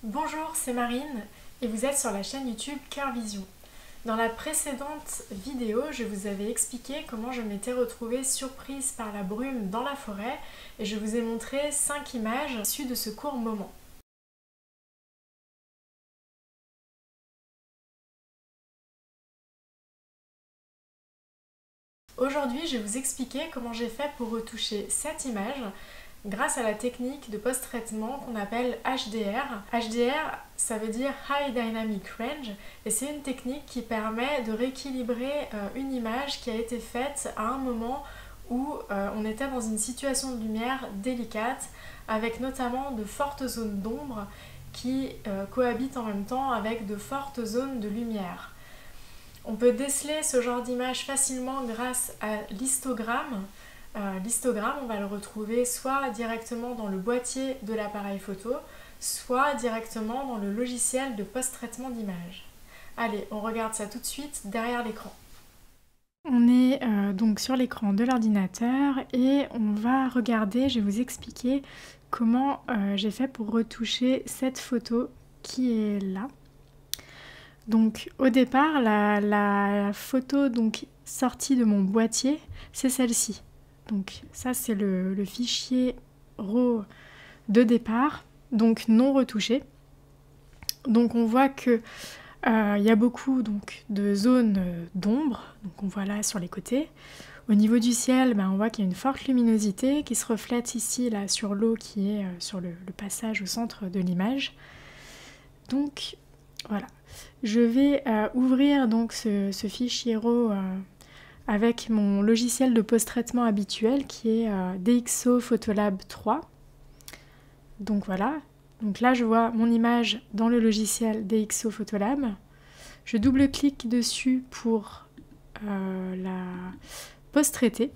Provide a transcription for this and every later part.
Bonjour, c'est Marine et vous êtes sur la chaîne YouTube Cœur Vision. Dans la précédente vidéo, je vous avais expliqué comment je m'étais retrouvée surprise par la brume dans la forêt et je vous ai montré 5 images issues de ce court moment. Aujourd'hui, je vais vous expliquer comment j'ai fait pour retoucher cette image grâce à la technique de post-traitement qu'on appelle HDR. HDR, ça veut dire High Dynamic Range, et c'est une technique qui permet de rééquilibrer une image qui a été faite à un moment où on était dans une situation de lumière délicate, avec notamment de fortes zones d'ombre qui cohabitent en même temps avec de fortes zones de lumière. On peut déceler ce genre d'image facilement grâce à l'histogramme. L'histogramme, on va le retrouver soit directement dans le boîtier de l'appareil photo, soit directement dans le logiciel de post-traitement d'image. Allez, on regarde ça tout de suite derrière l'écran. On est donc sur l'écran de l'ordinateur et on va regarder, je vais vous expliquer comment j'ai fait pour retoucher cette photo qui est là. Donc au départ, la photo donc sortie de mon boîtier, c'est celle-ci. Donc ça c'est le fichier RAW de départ, donc non retouché. Donc on voit que y a beaucoup donc, de zones d'ombre, donc on voit là sur les côtés. Au niveau du ciel, on voit qu'il y a une forte luminosité qui se reflète ici là sur l'eau qui est sur le passage au centre de l'image. Donc voilà. Je vais ouvrir donc ce fichier RAW avec mon logiciel de post-traitement habituel qui est DxO Photolab 3. Donc voilà, donc là je vois mon image dans le logiciel DxO Photolab. Je double-clique dessus pour la post-traiter.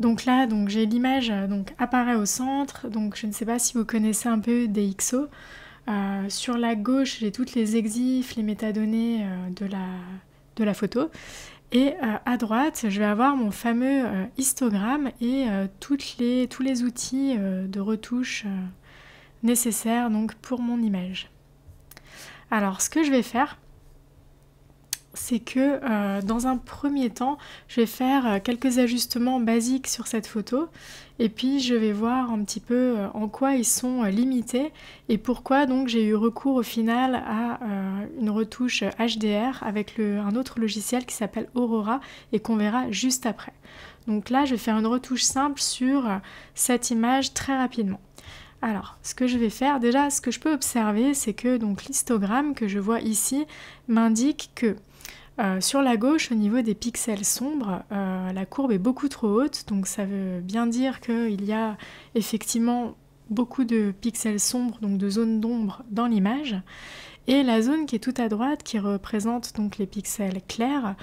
Donc là, j'ai l'image apparaît au centre, donc je ne sais pas si vous connaissez un peu DxO. Sur la gauche, j'ai toutes les exifs, les métadonnées de la photo. Et à droite, je vais avoir mon fameux histogramme et tous les outils de retouche nécessaires donc, pour mon image. Alors, ce que je vais faire, c'est que dans un premier temps, je vais faire quelques ajustements basiques sur cette photo et puis je vais voir un petit peu en quoi ils sont limités et pourquoi donc j'ai eu recours au final à une retouche HDR avec un autre logiciel qui s'appelle Aurora et qu'on verra juste après. Donc là, je vais faire une retouche simple sur cette image très rapidement. Alors, ce que je vais faire, déjà, ce que je peux observer, c'est que l'histogramme que je vois ici m'indique que sur la gauche, au niveau des pixels sombres, la courbe est beaucoup trop haute, donc ça veut bien dire qu'il y a effectivement beaucoup de pixels sombres, donc de zones d'ombre dans l'image. Et la zone qui est tout à droite, qui représente donc les pixels clairs,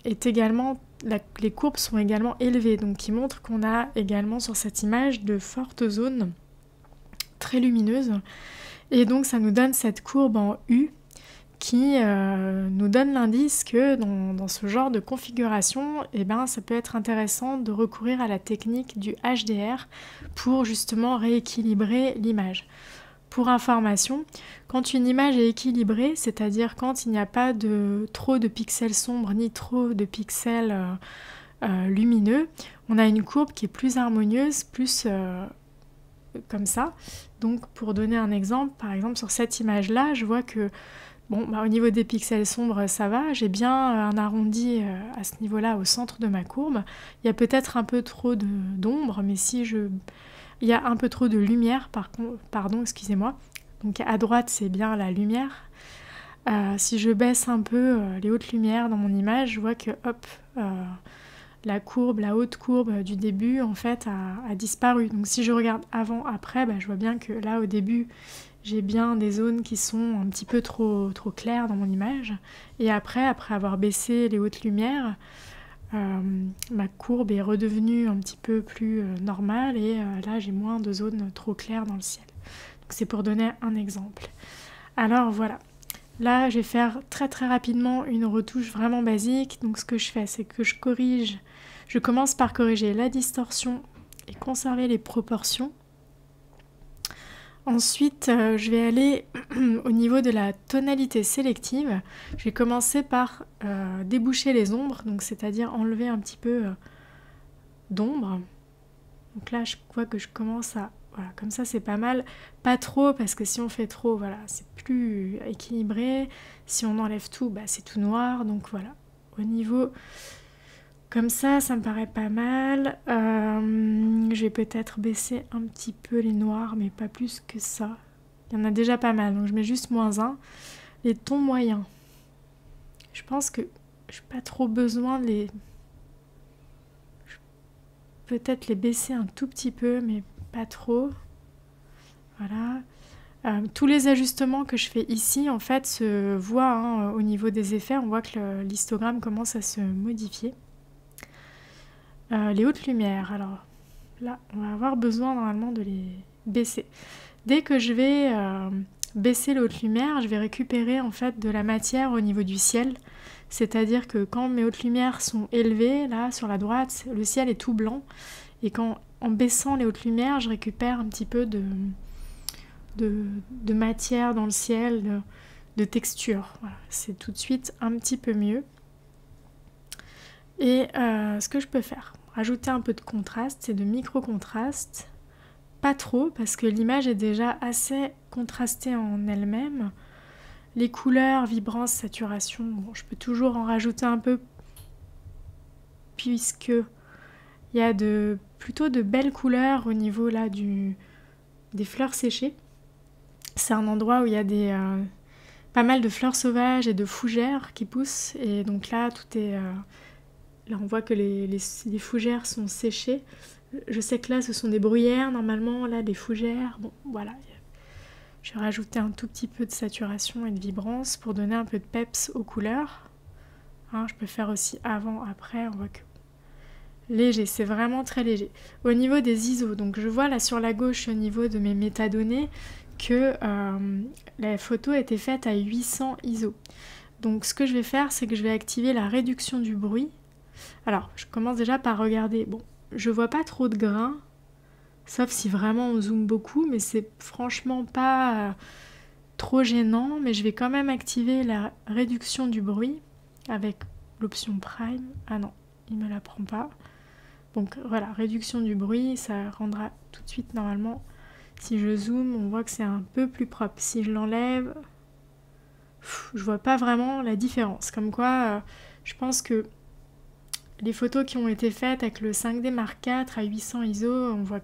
est également, les courbes sont également élevées, donc qui montre qu'on a également sur cette image de fortes zones très lumineuses. Et donc ça nous donne cette courbe en U, qui nous donne l'indice que dans ce genre de configuration, ça peut être intéressant de recourir à la technique du HDR pour justement rééquilibrer l'image. Pour information, quand une image est équilibrée, c'est-à-dire quand il n'y a pas trop de pixels sombres ni trop de pixels lumineux, on a une courbe qui est plus harmonieuse, plus comme ça. Donc pour donner un exemple, par exemple sur cette image-là, je vois que au niveau des pixels sombres, ça va. J'ai bien un arrondi à ce niveau-là, au centre de ma courbe. Il y a peut-être un peu trop d'ombre, mais il y a un peu trop de lumière, pardon, excusez-moi. Donc à droite, c'est bien la lumière. Si je baisse un peu les hautes lumières dans mon image, je vois que, la haute courbe du début, en fait, a disparu. Donc si je regarde avant-après, je vois bien que là, au début, j'ai bien des zones qui sont un petit peu trop claires dans mon image. Et après avoir baissé les hautes lumières, ma courbe est redevenue un petit peu plus normale et là j'ai moins de zones trop claires dans le ciel. Donc c'est pour donner un exemple. Alors voilà, là je vais faire très rapidement une retouche vraiment basique. Donc ce que je fais, c'est que je commence par corriger la distorsion et conserver les proportions. Ensuite, je vais aller au niveau de la tonalité sélective. Je vais commencer par déboucher les ombres, donc c'est-à-dire enlever un petit peu d'ombre. Donc là, je vois que je commence à... Voilà, comme ça, c'est pas mal. Pas trop, parce que si on fait trop, voilà, c'est plus équilibré. Si on enlève tout, bah, c'est tout noir. Donc voilà, au niveau... Comme ça me paraît pas mal. Je vais peut-être baisser un petit peu les noirs, mais pas plus que ça. Il y en a déjà pas mal, donc je mets juste -1. Les tons moyens. Je pense que je n'ai pas trop besoin de les... Peut-être les baisser un tout petit peu, mais pas trop. Voilà. Tous les ajustements que je fais ici, en fait, se voient hein, au niveau des effets. On voit que l'histogramme commence à se modifier. Les hautes lumières, alors là, on va avoir besoin normalement de les baisser. Dès que je vais baisser les hautes lumières, je vais récupérer en fait de la matière au niveau du ciel. C'est-à-dire que quand mes hautes lumières sont élevées, là, sur la droite, le ciel est tout blanc. Et en baissant les hautes lumières, je récupère un petit peu de matière dans le ciel, de texture. Voilà, c'est tout de suite un petit peu mieux. Et ce que je peux faire, rajouter un peu de contraste, c'est de micro-contraste. Pas trop, parce que l'image est déjà assez contrastée en elle-même. Les couleurs, vibrance, saturation, bon, je peux toujours en rajouter un peu, puisque il y a plutôt de belles couleurs au niveau là des fleurs séchées. C'est un endroit où il y a pas mal de fleurs sauvages et de fougères qui poussent. Et donc là, tout est... là, on voit que les fougères sont séchées. Je sais que là, ce sont des bruyères, normalement. Là, des fougères. Bon, voilà. Je vais rajouter un tout petit peu de saturation et de vibrance pour donner un peu de peps aux couleurs. Hein, je peux faire aussi avant, après. On voit que léger, c'est vraiment très léger. Au niveau des ISO, donc je vois là sur la gauche au niveau de mes métadonnées que la photo a été faite à 800 ISO. Donc ce que je vais faire, c'est que je vais activer la réduction du bruit. Alors, je commence déjà par regarder. Bon, je vois pas trop de grains, sauf si vraiment on zoome beaucoup, mais c'est franchement pas trop gênant. Mais je vais quand même activer la réduction du bruit avec l'option Prime. Ah non, il me la prend pas. Donc voilà, réduction du bruit, ça rendra tout de suite normalement. Si je zoome, on voit que c'est un peu plus propre. Si je l'enlève, je vois pas vraiment la différence. Comme quoi, je pense que les photos qui ont été faites avec le 5D Mark IV à 800 ISO, on voit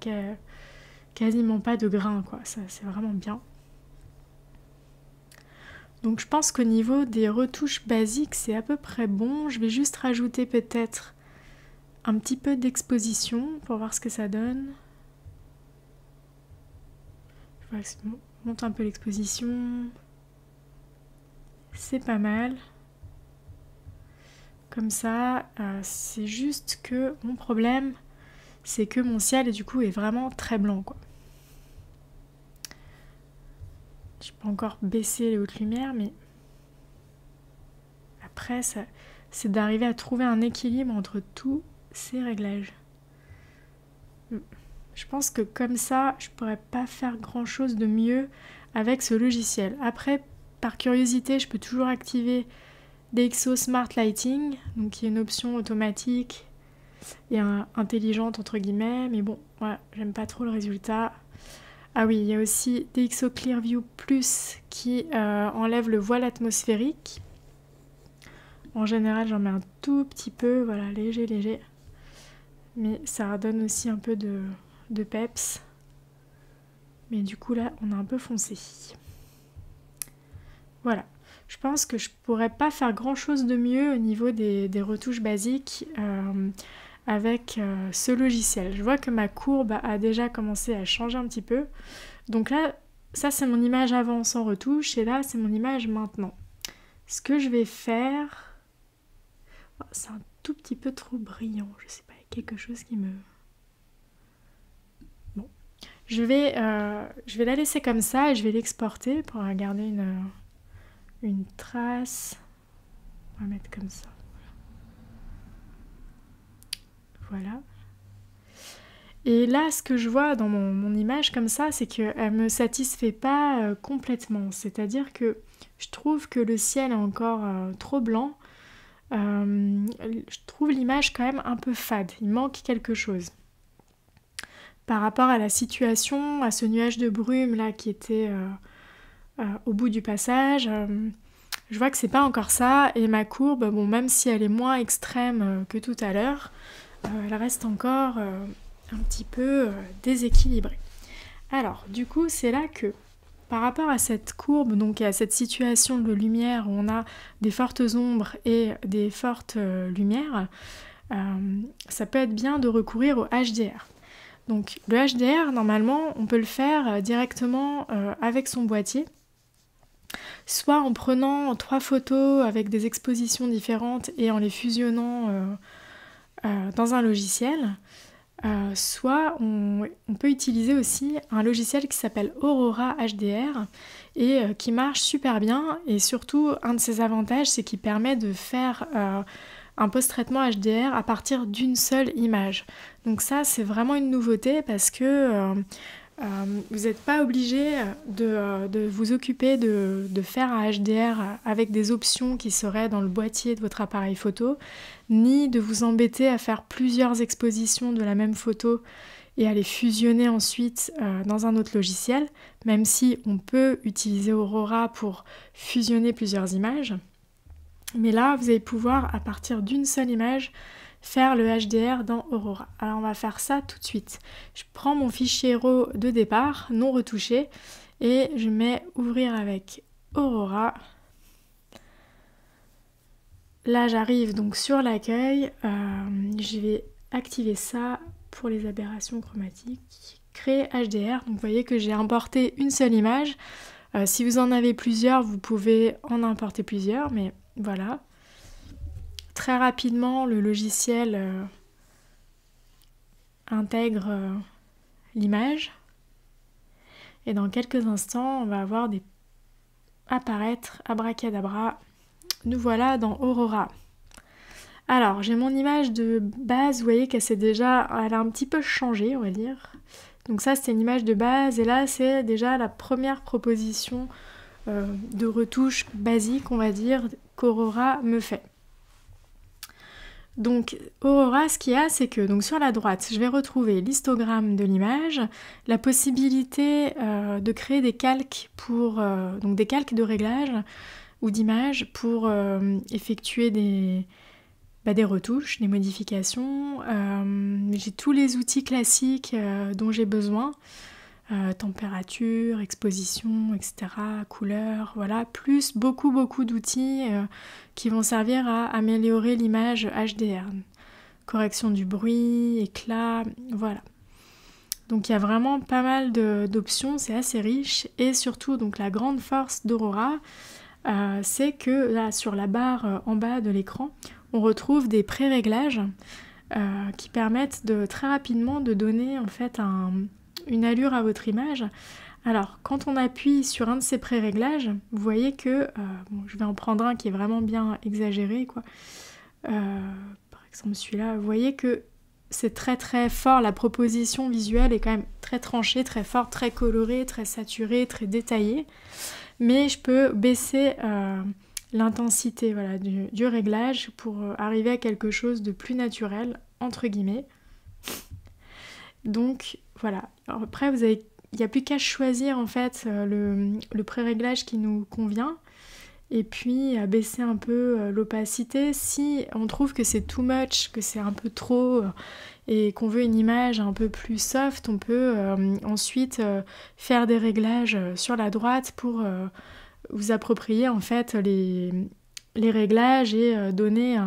quasiment pas de grains, quoi. Ça, c'est vraiment bien. Donc je pense qu'au niveau des retouches basiques, c'est à peu près bon. Je vais juste rajouter peut-être un petit peu d'exposition pour voir ce que ça donne. Je vois que ça monte un peu l'exposition. C'est pas mal. Comme ça, c'est juste que mon problème, c'est que mon ciel du coup est vraiment très blanc, quoi. Je peux encore baisser les hautes lumières, mais après, c'est d'arriver à trouver un équilibre entre tous ces réglages. Je pense que comme ça, je pourrais pas faire grand chose de mieux avec ce logiciel. Après, par curiosité, je peux toujours activer DxO Smart Lighting, donc qui est une option automatique et intelligente entre guillemets, mais bon, voilà, j'aime pas trop le résultat. Ah oui, il y a aussi DxO Clearview Plus qui enlève le voile atmosphérique. En général, j'en mets un tout petit peu, voilà, léger. Mais ça redonne aussi un peu de peps. Mais du coup, là, on a un peu foncé. Voilà. Je pense que je pourrais pas faire grand chose de mieux au niveau des retouches basiques avec ce logiciel. Je vois que ma courbe a déjà commencé à changer un petit peu. Donc là, ça c'est mon image avant sans retouche et là c'est mon image maintenant. Ce que je vais faire... Oh, c'est un tout petit peu trop brillant, je sais pas, il y a quelque chose qui me... Bon. Je vais la laisser comme ça et je vais l'exporter pour garder une trace. On va mettre comme ça. Voilà. Et là, ce que je vois dans mon image comme ça, c'est qu'elle me satisfait pas complètement. C'est-à-dire que je trouve que le ciel est encore trop blanc. Je trouve l'image quand même un peu fade. Il manque quelque chose. Par rapport à la situation, à ce nuage de brume là qui était au bout du passage, je vois que c'est pas encore ça. Et ma courbe, bon, même si elle est moins extrême que tout à l'heure, elle reste encore un petit peu déséquilibrée. Alors, du coup, c'est là que, par rapport à cette courbe, donc à cette situation de lumière où on a des fortes ombres et des fortes lumières, ça peut être bien de recourir au HDR. Donc le HDR, normalement, on peut le faire directement avec son boîtier, soit en prenant 3 photos avec des expositions différentes et en les fusionnant dans un logiciel, soit on peut utiliser aussi un logiciel qui s'appelle Aurora HDR et qui marche super bien. Et surtout, un de ses avantages, c'est qu'il permet de faire un post-traitement HDR à partir d'une seule image. Donc ça, c'est vraiment une nouveauté parce que vous n'êtes pas obligé de vous occuper de faire un HDR avec des options qui seraient dans le boîtier de votre appareil photo, ni de vous embêter à faire plusieurs expositions de la même photo et à les fusionner ensuite dans un autre logiciel, même si on peut utiliser Aurora pour fusionner plusieurs images. Mais là, vous allez pouvoir, à partir d'une seule image, faire le HDR dans Aurora. Alors on va faire ça tout de suite. Je prends mon fichier RAW de départ, non retouché, et je mets ouvrir avec Aurora. Là j'arrive donc sur l'accueil, je vais activer ça pour les aberrations chromatiques. Créer HDR, donc vous voyez que j'ai importé une seule image. Si vous en avez plusieurs, vous pouvez en importer plusieurs, mais voilà. Très rapidement, le logiciel intègre l'image. Et dans quelques instants, on va avoir apparaître abracadabra. Nous voilà dans Aurora. Alors, j'ai mon image de base, vous voyez qu'elle elle a un petit peu changé, on va dire. Donc ça, c'était une image de base, et là, c'est déjà la première proposition de retouche basique, on va dire, qu'Aurora me fait. Donc Aurora, ce qu'il y a, c'est que donc, sur la droite, je vais retrouver l'histogramme de l'image, la possibilité de créer des calques donc des calques de réglage ou d'images pour effectuer des retouches, des modifications. J'ai tous les outils classiques dont j'ai besoin. Température, exposition, etc., couleur, voilà, plus beaucoup d'outils qui vont servir à améliorer l'image HDR. Correction du bruit, éclat, voilà. Donc il y a vraiment pas mal d'options, c'est assez riche, et surtout donc la grande force d'Aurora, c'est que là sur la barre en bas de l'écran, on retrouve des pré-réglages qui permettent très rapidement de donner en fait une allure à votre image. Alors, quand on appuie sur un de ces pré-réglages, vous voyez que, je vais en prendre un qui est vraiment bien exagéré, quoi. Par exemple celui-là, vous voyez que c'est très très fort, la proposition visuelle est quand même très tranchée, très forte, très colorée, très saturée, très détaillée. Mais je peux baisser l'intensité voilà, du réglage pour arriver à quelque chose de plus naturel, entre guillemets. Donc voilà, alors après il n'y a plus qu'à choisir en fait le pré-réglage qui nous convient et puis à baisser un peu l'opacité si on trouve que c'est too much, que c'est un peu trop et qu'on veut une image un peu plus soft, on peut ensuite faire des réglages sur la droite pour vous approprier en fait les réglages et donner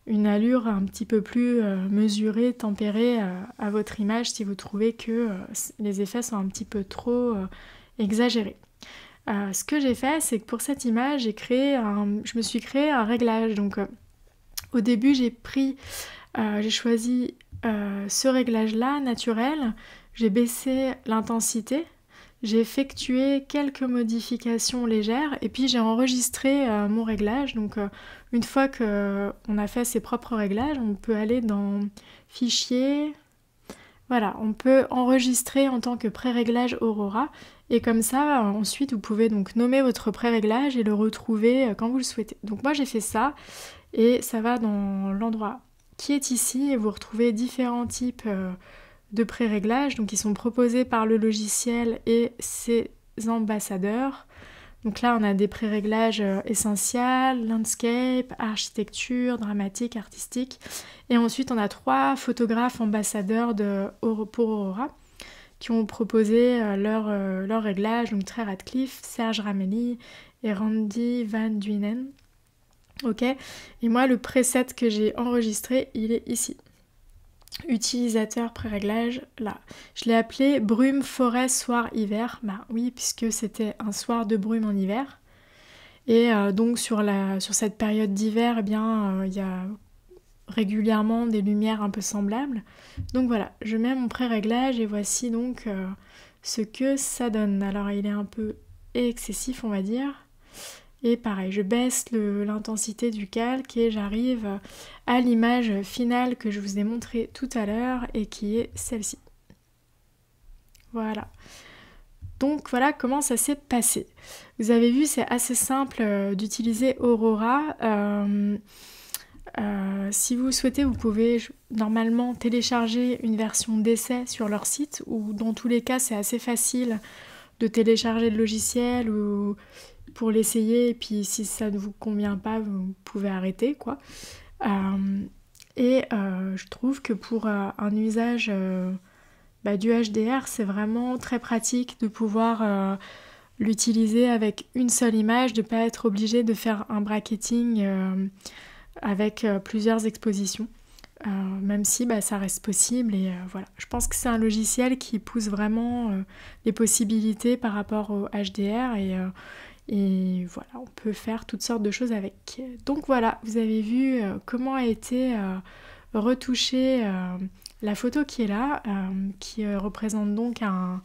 une allure un petit peu plus mesurée, tempérée à votre image si vous trouvez que les effets sont un petit peu trop exagérés. Ce que j'ai fait, c'est que pour cette image, je me suis créé un réglage. Donc au début, j'ai choisi ce réglage-là, naturel. J'ai baissé l'intensité. J'ai effectué quelques modifications légères et puis j'ai enregistré mon réglage. Donc une fois qu'on a fait ses propres réglages, on peut aller dans Fichier, Voilà, on peut enregistrer en tant que pré-réglage Aurora et comme ça, ensuite, vous pouvez donc nommer votre pré-réglage et le retrouver quand vous le souhaitez. Donc moi, j'ai fait ça et ça va dans l'endroit qui est ici et vous retrouvez différents types de pré-réglages donc qui sont proposés par le logiciel et ses ambassadeurs. Donc là, on a des pré-réglages essentiels, landscape, architecture, dramatique, artistique. Et ensuite, on a 3 photographes ambassadeurs pour Aurora qui ont proposé leur réglage. Donc Trey Ratcliffe, Serge Ramelli et Randy Van Duinen. Ok. Et moi, le preset que j'ai enregistré, il est ici. Utilisateur pré-réglage, là. Je l'ai appelé brume, forêt, soir, hiver. Bah oui, puisque c'était un soir de brume en hiver. Et donc sur cette période d'hiver, eh bien, il y a régulièrement des lumières un peu semblables. Donc voilà, je mets mon pré-réglage et voici donc ce que ça donne. Alors il est un peu excessif, on va dire. Et pareil, je baisse l'intensité du calque et j'arrive à l'image finale que je vous ai montrée tout à l'heure et qui est celle-ci. Voilà. Donc voilà comment ça s'est passé. Vous avez vu, c'est assez simple d'utiliser Aurora. Si vous souhaitez, vous pouvez normalement télécharger une version d'essai sur leur site ou dans tous les cas, c'est assez facile de télécharger le logiciel ou pour l'essayer et puis si ça ne vous convient pas, vous pouvez arrêter quoi. Je trouve que pour un usage du HDR, c'est vraiment très pratique de pouvoir l'utiliser avec une seule image, de ne pas être obligé de faire un bracketing avec plusieurs expositions. Même si ça reste possible et voilà. Je pense que c'est un logiciel qui pousse vraiment les possibilités par rapport au HDR et voilà, on peut faire toutes sortes de choses avec. Donc voilà, vous avez vu comment a été retouchée la photo qui est là, qui représente donc un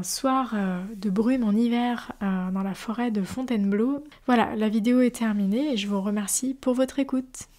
soir de brume en hiver dans la forêt de Fontainebleau. Voilà, la vidéo est terminée et je vous remercie pour votre écoute.